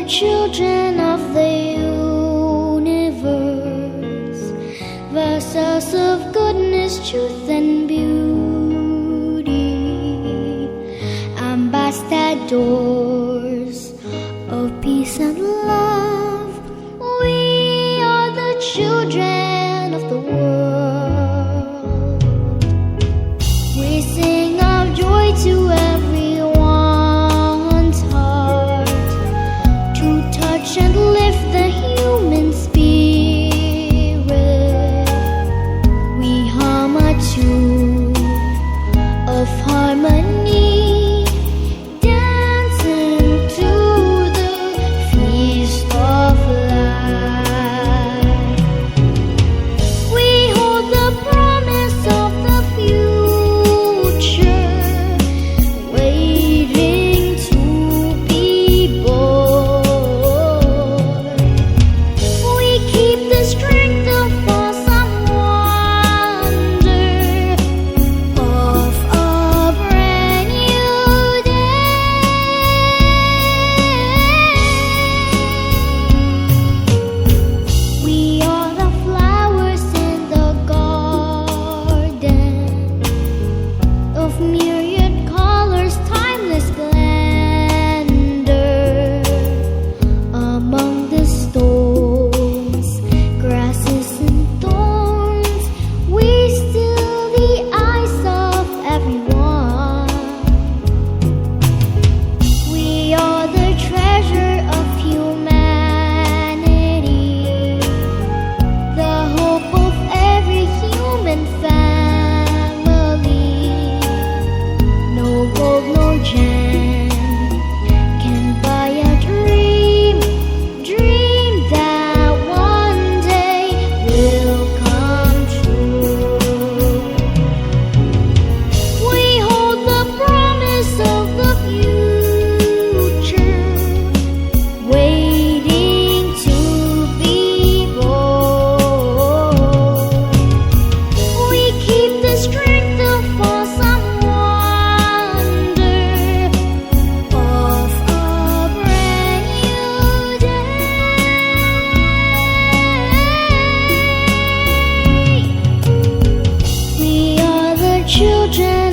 children of the universe, vessels of goodness, truth, and beauty, ambassadors of peace and love. We are the children of the world. We sing of joy to everyone's heart, to touch and lift the human spirit. We hum a tune of harmony, dancing to the feast of life. We hold the promise of the future, waiting to be born. We keep the strength of awesome wonder of a brand new day. We are the flowers in the garden of myriad colors, timeless splendor. Among the stones, grasses and thorns, we still the eyes of everyone. We are the treasure of humanity, the hope of every human family. No gold, no gem can buy a dream, dream that one day will come true. We hold the promise of the future, waiting to be born. We keep the strength of awesome wonder of a brand new day. We are the children